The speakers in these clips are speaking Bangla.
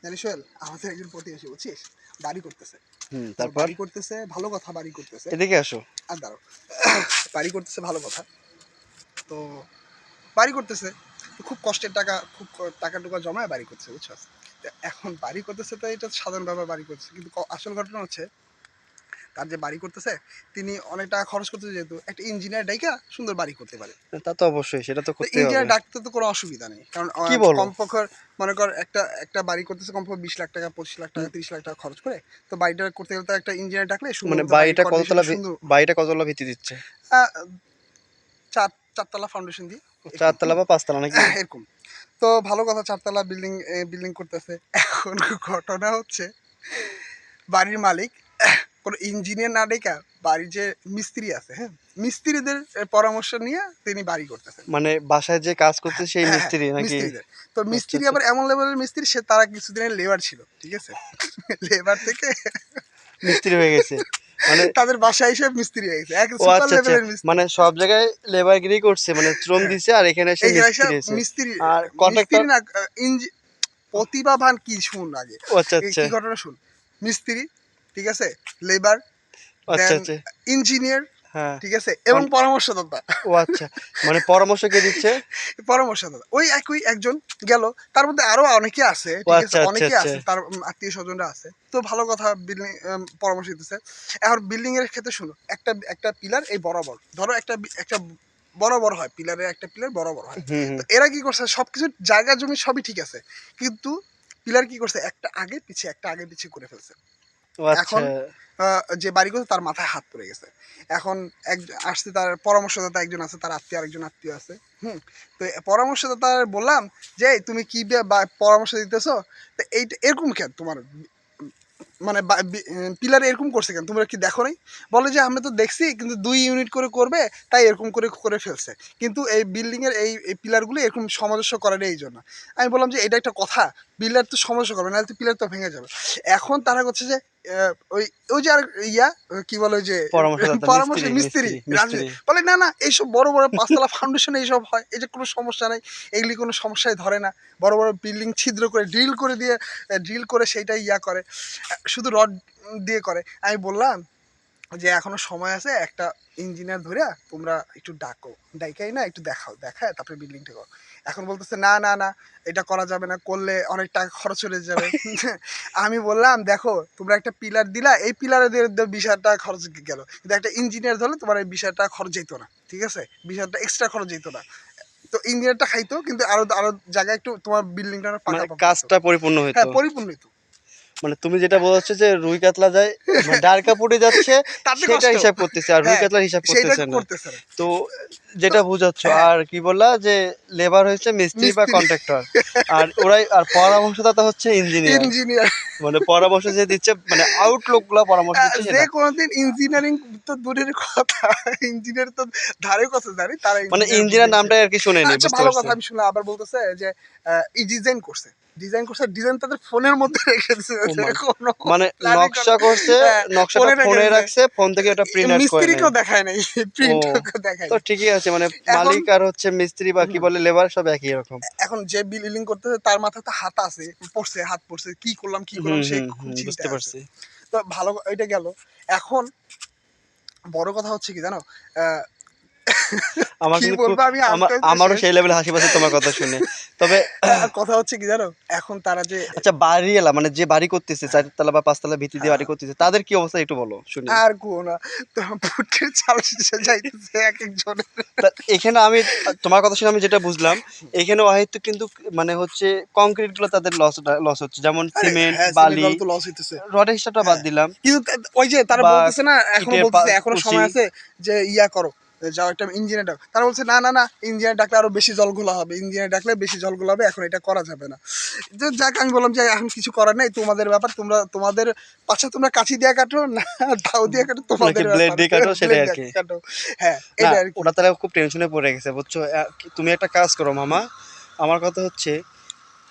জানিস সোহেল, আমাদের একজন প্রতিবেশী বুঝছিস বাড়ি করতেছে। তো তারপর বাড়ি করতেছে ভালো কথা, বাড়ি করতেছে। এদিকে আসো। আর দাঁড়াও, বাড়ি করতেছে ভালো কথা। তো বাড়ি করতেছে, তো খুব কষ্টের টাকা, খুব টাকা টুকা জমায় বাড়ি করছে বুঝছো। তো এখন বাড়ি করতেছে, তো এটা সাধারণ ব্যাপার, বাড়ি করতেছে। কিন্তু আসল ঘটনা হচ্ছে তার যে বাড়ি করতেছে তিনি অনেক টাকা খরচ করতেছে, যেহেতু একটা ইঞ্জিনিয়ার ডাইকা সুন্দর বাড়ি করতে পারে। তা তো অবশ্যই, সেটা তো তো করতেই হবে। ইঞ্জিনিয়ার ডাকতে তো কোনো অসুবিধা নেই, কারণ কি বলো? কমপক্ষে মনে কর একটা একটা বাড়ি করতেছে কমপক্ষে 20 লাখ টাকা, 25 লাখ টাকা, 30 লাখ টাকা খরচ করে। তো বাড়িটা করতে গেলে তো একটা ইঞ্জিনিয়ার ডাকলে সুন্দর মানে মতো বাড়ির বাড়িটা কন্ডিশন কততলা সুন্দর। বাড়িটা কততলা ভিত্তি দিচ্ছে? আহ, চারতলা ফাউন্ডেশন দিয়ে এরকম। চারতলা বা পাঁচতলা নাকি? এরকম। তো ভালো কথা, চারতলা বিল্ডিং বিল্ডিং করতেছে। এখন ঘটনা হচ্ছে বাড়ির মালিক কোনো ইঞ্জিনিয়ার না ডেকা বাড়ির যে মিস্ত্রি আছে, হ্যাঁ, মিস্ত্রিদের পরামর্শ নিয়ে তিনি বাড়ি করতেছেন। মানে বাসায় যে কাজ করছে সেই হ্যাঁ হ্যাঁ, মিস্ত্রি নাকি? মিস্ত্রিদের। তো আচ্ছা মিস্ত্রি আচ্ছা। আবার এমন লেভেলের মিস্ত্রি, সে তারা কিছুদিনের লেবার ছিল, ঠিক আছে। লেবার থেকে মিস্ত্রি হয়ে গেছে মানে? তাদের বাসায় এসে মিস্ত্রি হয়ে গেছে, এক ও সুপার আচ্ছা আচ্ছা, লেভেলের মিস্ত্রি। মানে সব জায়গায় লেবারগিরি করছে, মানে শ্রম হ্যাঁ, দিছে, আর এখানে এসে এইখানে এসে মিস্ত্রি এসে। মিস্ত্রি, আর মিস্ত্রি কন্ট্রাক্টর? না, প্রতিভাবান কি শুন আগে। ও আচ্ছা আচ্ছা কি ঘটনা শুন। মিস্ত্রি, ঠিক আছে, লেবার, আচ্ছা দেন আচ্ছা। ইঞ্জিনিয়ার, হ্যাঁ। ঠিক আছে, এবং পরামর্শদাতা। ও আচ্ছা, মানে পরামর্শ কে দিচ্ছে? পরামর্শদাতা ওই একই একজন গেল। তার মধ্যে আরো অনেকে আছে, ও ঠিক আছে, আচ্ছা আচ্ছা অনেকে আচ্ছা। আছে, তার আত্মীয় স্বজনরা আছে। তো ভালো কথা, বিল্ডিং পরামর্শ দিতেছে। এখন বিল্ডিং এর ক্ষেত্রে শুনো, একটা একটা পিলার এই বরাবর ধরো, একটা বরাবর হয়, পিলারের একটা পিলার বরাবর হয়। হুম তো হুম। এরা কি করছে, সবকিছু জায়গা জমি সবই ঠিক আছে, কিন্তু পিলার কি করছে, একটা আগে পিছিয়ে, একটা আগে পিছিয়ে করে ফেলছে। ও আচ্ছা। এখন যে বাড়ি করছে তার মাথায় হাত পড়ে গেছে। এখন এক আসছে, তার পরামর্শদাতা একজন আছে, তার আত্মীয় আরেকজন আত্মীয় আছে। হুম। তো পরামর্শদাতা বললাম যে, "এই তুমি কি পরামর্শ দিতেছো? তো এইটা এরকম কেন তোমার, মানে পিলার এরকম করছে কেন, তোমরা কি দেখো নাই?" বলে যে, "আমরা তো দেখছি, কিন্তু 2 ইউনিট করে করবে, তাই এরকম করে করে ফেলছে। কিন্তু এই বিল্ডিং এর এই পিলারগুলো এরকম সামঞ্জস্য করে না, এই জন্য।" আমি বললাম যে, "এটা একটা কথা, পিলার তো সামঞ্জস্য করবে, নাহলে তো পিলার তো ভেঙে যাবে।" এখন তারা করছে যে ওই ওই যে আর ইয়া কি বলে, ওই যে পরামর্শদাতা পরামর্শ মিস্ত্রি মিস্ত্রি মিস্ত্রি রাজি মিস্ত্রি। বলে, "না না, এইসব বড় বড় পাঁচতলা ফাউন্ডেশন এইসব হয়, এই যে কোনো সমস্যা নাই, এগুলি কোনো সমস্যায় ধরে না। বড় বড় বিল্ডিং ছিদ্র করে ড্রিল করে দিয়ে, ড্রিল করে সেইটাই ইয়া করে, শুধু রড দিয়ে করে।" আমি বললাম যে, "এখনো সময় আছে, একটা ইঞ্জিনিয়ার ধরে তোমরা একটু ডাকো, ডাইকাই না একটু দেখাও, দেখায় তারপরে বিল্ডিংটা করো।" এখন বলতেছে, "না না না, এটা করা যাবে না, করলে অনেক টাকা খরচ হয়ে যাবে।" আমি বললাম, "দেখো, তোমরা একটা পিলার দিলা, এই পিলারে 20,000 টাকা খরচ গেল, কিন্তু একটা ইঞ্জিনিয়ার ধরলে তোমার এই 20,000 টাকা খরচ যেত না, ঠিক আছে, 20,000 টাকা এক্সট্রা খরচ যেত না। তো ইঞ্জিনিয়ারটা খাইতো, কিন্তু আরো আরো জায়গায় একটু তোমার বিল্ডিংটা পাকা মানে পাকা হতো।" কাজটা পরিপূর্ণ হ্যাঁ, হইতো। পরিপূর্ণ হতো। মানে তুমি যেটা বোঝাচ্ছ যে রুই কাতলা যায়, মানে ডার কাপুরে যাচ্ছে, তাতে সেটা কষ্ট। হিসাব করতেছে, আর রুই হ্যাঁ, কাতলার হিসাব সেইটা করতেছে না। করতেছে না। তো তো যেটা বুঝাচ্ছ, হ্যাঁ, আর কি বললা যে লেবার হচ্ছে মিস্ত্রি বা মিস্ত্রি, কন্ট্রাক্টর, আর ওরাই, আর পরামর্শদাতা হচ্ছে ইঞ্জিনিয়ার। ইঞ্জিনিয়ার। মানে পরামর্শ যে দিচ্ছে, মানে আউটলুক গুলা পরামর্শ দিচ্ছে যে সেটা। কোনোদিন ইঞ্জিনিয়ারিং তো দূরের কথা, ইঞ্জিনিয়ার তো ধারে কথা জানি, তারা মানে ইঞ্জিনিয়ার ইঞ্জিনিয়ার বুঝাইছে। নামটাই আর কি শুনেনি, আচ্ছা, বুঝতে ভালো পারছি। কথা, আমি শুনলাম আবার বলতেছে যে ই ডিজাইন করছে, ডিজাইন করছে, ডিজাইন তাদের ফোনের মধ্যে রেখেছে, ও যে মা, কোনো মানে প্ল্যানিং করে। নকশা করছে, হ্যাঁ, নকশাটা ফোনে ফোনে রেখেছে। রাখছে, ফোন থেকে ওটা প্রিন্ট আউট করে নেয়। মিস্ত্রিকেও দেখায় নাই, ও, প্রিন্ট দেখায় তো নাই। ঠিকই আছে, মানে এখন মালিক আর হচ্ছে মিস্ত্রি বা কি হুম, বলে লেবার সব একই রকম। এখন যে বিল্ডিং করতেছে তার মাথায় তো হাত আছে, পড়ছে, হাত পড়ছে, কি করলাম কি করলাম, হুম সে হুম খুব হুম, বুঝতে চিন্তায় আছে। পারছি। তো ভালো, এটা গেল। এখন বড় কথা হচ্ছে কি জানো, আহ, আমার কি কিন্তু বলবো, আমি আমার আনতে আনতে আমারও শেষ। সেই লেভেলে হাসি পাচ্ছে তোমার কথা শুনে। তবে কথা হচ্ছে কি জানো, এখন তারা যে আচ্ছা, বাড়িওয়ালা মানে যে বাড়ি করতেছে, চারতলা বা পাঁচতলা ভিত্তি দিয়ে বাড়ি হ্যাঁ, করতেছে, তাদের কি অবস্থা একটু বলো শুনি। আর কো না, তো পুটের চাল শেষে যাইতেছে এক একজনের। তা এখানে আমি তোমার কথা শুনে আমি যেটা বুঝলাম, এখানে অহেতুক কিন্তু মানে হচ্ছে কংক্রিট গুলো তাদের লস হচ্ছে, যেমন আরে সিমেন্ট হ্যাঁ, সিমেন্ট বালি, বালু তো লস হইতেছে। রডের হিসাবটা বাদ হ্যাঁ, দিলাম, কিন্তু ওই যে তারা বা বলতেছে না, এখনো ইটের বলতেছে এখনো কুশি। সময় আছে, যে ইয়া করো, যাও একটা ইঞ্জিনিয়ার ডাকো। তারা বলছে, "না না না, ইঞ্জিনিয়ার ডাকলে আরো বেশি জল ঘোলা হবে, ইঞ্জিনিয়ার ডাকলে বেশি জল ঘোলা হবে, এখন এটা করা যাবে না।" যে যাক, আমি বললাম যে, "এখন কিছু করার নেই, তোমাদের ব্যাপার, তোমরা তোমাদের পাশে তোমরা কাছি দিয়ে কাটো, না দাও দিয়ে কাটো, নাকি তোমাদের ব্লেড ব্যাপার, দিয়ে কাটো, সেটাই ব্লেড আর দিয়ে কি। কাটো।" হ্যাঁ, না, এটা আর কি। ওরা তাহলে খুব টেনশনে পড়ে গেছে, বুঝছো। তুমি একটা কাজ করো মামা, আমার কথা হচ্ছে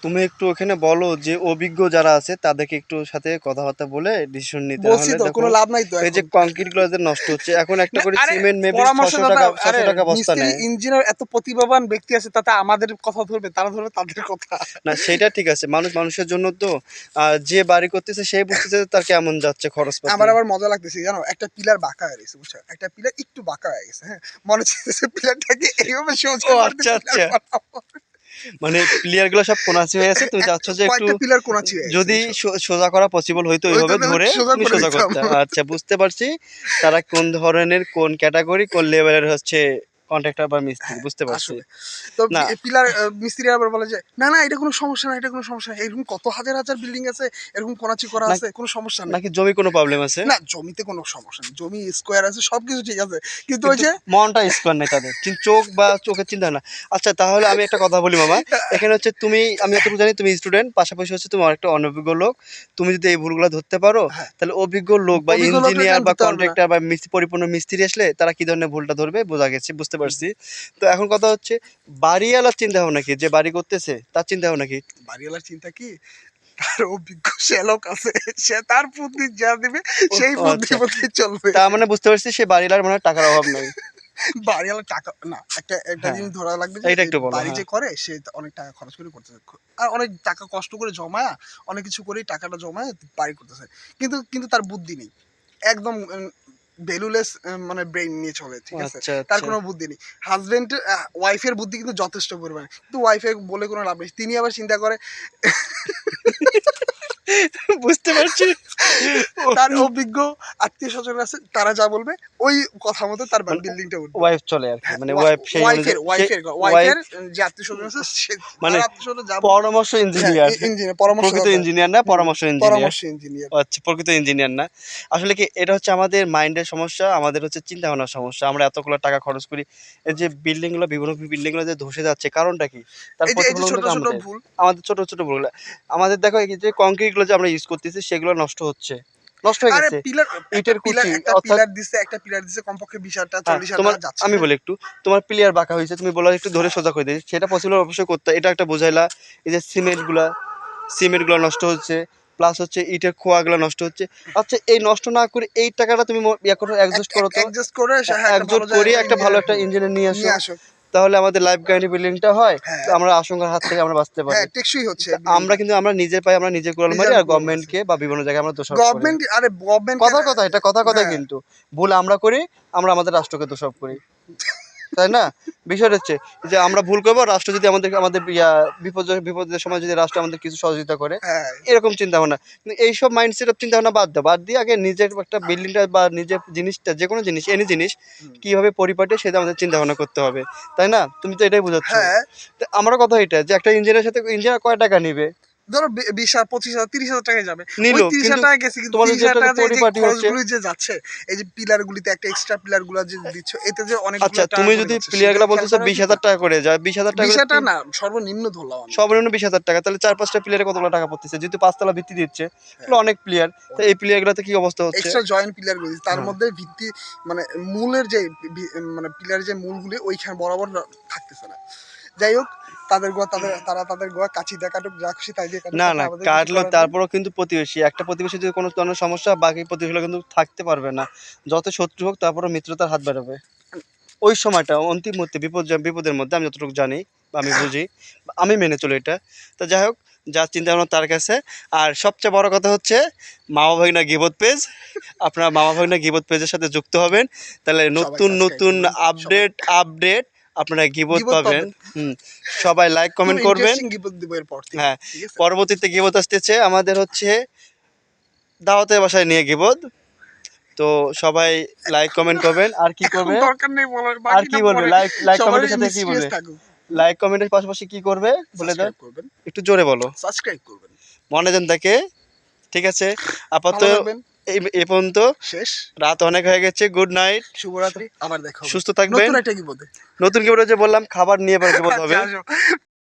তুমি একটু ওখানে বলো যে অভিজ্ঞ যারা আছে তাদেরকে একটু সাথে কথাবার্তা বলে ডিসিশন নিতে, বলছি নাহলে তো দেখো কোনো লাভ নাই তো এই যে এখন। কংক্রিট গুলো যে নষ্ট হচ্ছে, এখন একটা না, করে আরে সিমেন্ট মেবি ছশো পরামর্শদাতা, টাকা আরে 600 টাকা বস্তা মিস্ত্রি নেয়। ইঞ্জিনিয়ার এত প্রতিভাবান ব্যক্তি আছে, তাতে আমাদের কথা ধরবে, তারা ধরবে তাদের কথা। না সেটা ঠিক আছে, মানুষ মানুষের জন্য তো। যে বাড়ি করতেছে সেই বুঝতেছে যে তার কেমন যাচ্ছে খরচপাতি। আমার আবার মজা লাগতেছে জানো, একটা পিলার বাঁকা হয়ে গেছে বুঝছো, একটা পিলার একটু বাঁকা হয়ে গেছে, হ্যাঁ, মনে হচ্ছে পিলারটাকে এইভাবে সোজা ও করে আচ্ছা পিলার আচ্ছা, বানাবো। মানে প্লেয়ার গুলো সব কোনাচি হয়ে আছে, তুমি চাচ্ছ যে একটু কয়েকটা পিলার কোনাচি হয়ে গেছে যদি বুঝছো, সোজা করা পসিবল হইতো ওই ওইভাবে তাদের ধরে সোজা তুমি করে সোজা দিতাম। করতে। আচ্ছা বুঝতে পারছি, তারা কোন ধরনের কোন ক্যাটাগরি কোন লেভেলের হচ্ছে কন্ট্রাক্টর বা মিস্ত্রি, হ্যাঁ, বুঝতে পারছি। আসলে তো না পিলার মিস্ত্রি আবার বলে যে না না এটা কোনো সমস্যা না, এটা কোনো সমস্যা না, এরকম কত হাজার হাজার বিল্ডিং আছে, এরকম কোনাচি করা না আছে, কোনো সমস্যা নেই। নাকি জমি কোনো প্রবলেম আছে, না জমিতে কোনো সমস্যা নেই, জমি স্কোয়ার আছে, সবকিছু ঠিক আছে, কিন্তু ওই কিন্তু যে মনটা স্কোয়ার নেই তাদের, চোখ বা চোখের চিন্তা না। আচ্ছা তাহলে আমি একটা কথা বলি মামা, এখানে হচ্ছে তুমি, আমি যতটুকু জানি তুমি স্টুডেন্ট, পাশাপাশি হচ্ছে তুমি একটা অনভিজ্ঞ লোক। তুমি যদি এই ভুলগুলো ধরতে পারো, হ্যাঁ, তাহলে অভিজ্ঞ লোক বা অভিজ্ঞ লোকরা ইঞ্জিনিয়ার কেন বা দিতে পারবে না? কন্ট্রাক্টর বা পরিপূর্ণ মিস্ত্রি আসলে তারা কি ধরনের ভুলটা ধরবে বোঝা গেছে, বুঝতে পারছি। তো এখন কথা হচ্ছে বাড়িওয়ালার চিন্তা ভাবনা কি, যে বাড়ি করতেছে তার চিন্তা ভাবনা কি? বাড়িওয়ালার চিন্তা কি, তার অভিজ্ঞ শ্যালক আছে, সে তার বুদ্ধি যা দিবে ও সেই বুদ্ধি আচ্ছা, মধ্যে চলবে। তার মানে বুঝতে পারছি সে বাড়িওয়ালার মানে টাকার অভাব নাই। বাড়িওয়ালার টাকা না, একটা একটা হ্যাঁ জিনিস ধরা লাগবে যে এইটা এই একটু বলো, বাড়ি হ্যাঁ। যে করে সে অনেক টাকা খরচ করে করতেছে, আর অনেক টাকা কষ্ট করে জমায়া, অনেক কিছু করে টাকাটা জমায় বাড়ি করতেছে, কিন্তু কিন্তু তার বুদ্ধি নেই, একদম ভ্যালুলেস, মানে ব্রেইন নিয়ে চলে, ঠিক আছে, আচ্ছা তার আচ্ছা, কোনো বুদ্ধি নেই। হাজবেন্ড ওয়াইফের বুদ্ধি কিন্তু যথেষ্ট পরিমাণে, কিন্তু ওয়াইফে বলে কোনো লাভ নেই, তিনি আবার চিন্তা করে বুঝতে পারছি। তার অভিজ্ঞ আত্মীয় স্বজন আছে, তারা যা বলবে ওই কথা মতো তার মানে বিল্ডিংটা উঠবে। ওয়াইফ চলে আর কি, হ্যাঁ, মানে ওয়াইফ সেই ওয়াইফের অনুযায়ী সে ওয়াইফের ওয়াইফ ওয়াইফের যে আত্মীয় স্বজন আছে, সে মানে তার আত্মীয় স্বজন যা বলবে, পরামর্শ হ্যাঁ, ইঞ্জিনিয়ার, ইঞ্জিনিয়ার প্রকৃত পরামর্শদাতা। ইঞ্জিনিয়ার না, হুম, পরামর্শ ইঞ্জিনিয়ার। পরামর্শ ইঞ্জিনিয়ার। আচ্ছা প্রকৃত ইঞ্জিনিয়ার না। আসলে কি এটা হচ্ছে আমাদের মাইন্ডের সমস্যা, আমাদের হচ্ছে চিন্তা ভাবনার সমস্যা। আমরা এতগুলো টাকা খরচ করি, এই যে বিল্ডিং গুলো, বিভিন্ন বিল্ডিং গুলো যে ধসে যাচ্ছে, কারণটা কি? তার এই যে প্রতিফলন ছোট কিন্তু ছোট আমাদের, ভুল, আমাদের ছোট ছোট ভুল। আমাদের দেখো এই যে কংক্রিট গুলো যে আমরা ইউজ করতেছি সেগুলো নষ্ট হচ্ছে, নষ্ট হয়ে আরে গেছে। পিলার, একটা ইটের পিলার কুচি একটা অর্থাৎ, পিলার দিছে, একটা পিলার দিছে কমপক্ষে 20,000 টাকা হ্যাঁ 40,000 তোমার, টাকা যাচ্ছে, আমি হ্যাঁ। বলি একটু, তোমার প্লেয়ার বাঁকা হয়েছে, তুমি বললা একটু ধরে সোজা করে দিই, সেটা পসিবল অবশ্যই করতে, এটা একটা বোঝাইলা। এই যে সিমেন্ট গুলা নষ্ট হচ্ছে, প্লাস হচ্ছে ইটের খোয়াগুলো নষ্ট হচ্ছে। আচ্ছা এই নষ্ট না করে এই টাকাটা তুমি ইয়া করো, অ্যাডজাস্ট করো তো, অ্যাডজাস্ট করে হ্যাঁ একটা একজোট ভালো করিয়ে জায়গায় একটা ভালো ইঞ্জিনিয়ার একটা ইঞ্জিনিয়ার নিয়ে আসো, নিয়ে আসো। তাহলে আমাদের লাইফ গ্যারান্টি বিল্ডিংটা হয়, হ্যাঁ, আমরা আশঙ্কার হাত থেকে আমরা বাঁচতে পারি। হ্যাঁ টেকসই হচ্ছে তা আমরা বিল্ডিংটা, কিন্তু আমরা নিজের পায়ে আমরা নিজে কুড়াল মারি, নিজের আর কুলো মারছে। গভর্নমেন্টকে বা বিভিন্ন জায়গায় আমরা দোষারোপ করি। গভর্নমেন্ট, আরে গভর্নমেন্ট কেন, কথার কথা, এটা কথার কথা, হ্যাঁ, কিন্তু ভুল আমরা করি, আমরা আমাদের রাষ্ট্রকে দোষারোপ করি, তাই না? বিষয়টা হচ্ছে যে আমরা ভুল করবো, রাষ্ট্র যদি আমাদের আমাদের বিপদের সময় যদি রাষ্ট্র আমাদের কিছু সহযোগিতা করে, হ্যাঁ, এরকম চিন্তা ভাবনা। কিন্তু এইসব মাইন্ডসেট অফ চিন্তা ভাবনা বাদ দাও, বাদ দিয়ে আগে নিজের একটা বিল্ডিংটা বা নিজের জিনিসটা, যে কোনো জিনিস, এনি জিনিস হুম, কিভাবে পরিপাটে সেটা আমাদের চিন্তা ভাবনা করতে হবে, তাই না? তুমি তো এটাই বোঝাচ্ছ। হ্যাঁ, তো আমার কথা এটা যে একটা ইঞ্জিনিয়ারের সাথে ইঞ্জিনিয়ার কয় টাকা নিবে, ধরো 20,000 25,000 30,000 টাকায় যাবে, নিল, ওই 30,000 কিন্তু টাকা গেছে, কিন্তু তোমার যে 30,000 একটা টাকা যে এই যে পরিপাটি হচ্ছে। খরচগুলি যে যাচ্ছে, এই যে পিলার গুলিতে একটা এক্সট্রা পিলার গুলা যে দিচ্ছ, এতে যে অনেকগুলো আচ্ছা টাকা তুমি পড়ে যদি যাচ্ছে, প্লেয়ার সেটা গুলা খেয়াল বলতেছো করা বিশ উচিত না। হাজার টাকা করে যায়, 20,000 টাকা করে 20,000 টাকা না, সর্বনিম্ন ধরলাম আমি। সর্বনিম্ন 20,000 টাকা, তাহলে 4-5টা প্লেয়ারে কতগুলো টাকা পড়তেছে, যেহেতু 5 তলা ভিত্তি দিচ্ছে, হ্যাঁ, তাহলে অনেক প্লেয়ার। তো এই প্লেয়ার গুলাতে কি অবস্থা হচ্ছে? এক্সট্রা জয়েন্ট পিলার গুলি, তার হ্যাঁ মধ্যে ভিত্তি মানে মূলের যে মানে পিলার যে মূলগুলি ওইখানে বরাবর থাকতেছে না। যাই হোক, তাদের গোয়া তারা তাদের গোয়া কাছি দিয়ে কাটুক, যা খুশি তাই দিয়ে কাটুক, না তাতে না, আমাদের কিছু কাটলো করার নেই। তারপরেও কিন্তু প্রতিবেশী, একটা প্রতিবেশী যদি কোনো ধরনের সমস্যা, বাকি প্রতিবেশীগুলো কিন্তু থাকতে পারবে না। যত শত্রু হোক তারপরেও মিত্রতার হাত বাড়াবে। ওই সময়টা অন্তিম মুহূর্তে বিপদের মধ্যে, আমি যতটুকু জানি বা আমি বুঝি, বা আমি মেনে চলি এটা। তো যাই হোক, যার চিন্তা ভাবনা তার কাছে। আর সবচেয়ে বড় কথা হচ্ছে মামা ভাগনা গিবত পেজ, আপনারা মামা ভাগনা গিবত পেজের সাথে যুক্ত হবেন, তাহলে সবাই নতুন সাবস্ক্রাইব নতুন করবেন, সবাই আপডেট আপনারা গিবত গিবত পাবেন। পাবেন। হুম, সবাই লাইক খুব কমেন্ট করবেন। ইন্টারেস্টিং গিবত দিব এরপর থেকে, হ্যাঁ, ঠিক আছে। পরবর্তীতে গিবত আসতেছে আমাদের হচ্ছে দাওয়াতের বাসায় নিয়ে গিবত। তো সবাই লাইক কমেন্ট করবেন, আর কি এখন করবে, দরকার নেই বলার, আর বাকিটা কি বলবে, পরে। লাইক সবাই কমেন্টের সাথে কি মিস্টিরিয়াস বলবে, থাকুক। লাইক কমেন্টের পাশাপাশি কি করবে বলে দাও, সাবস্ক্রাইব করবেন, একটু জোরে বলো, সাবস্ক্রাইব করবেন। মনে যেন থাকে। ঠিক আছে, আপাতত ভালো থাকবেন। এই পর্যন্ত। শেষ। রাত অনেক হয়ে গেছে, গুড নাইট, শুভরাত্রি, আবার দেখা হবে সুস্থ থাকবেন। নতুন একটা গিবতে। নতুন কি বলে যে বললাম, খাবার নিয়ে এবার বিপদ আচ্ছা হবে। আসো।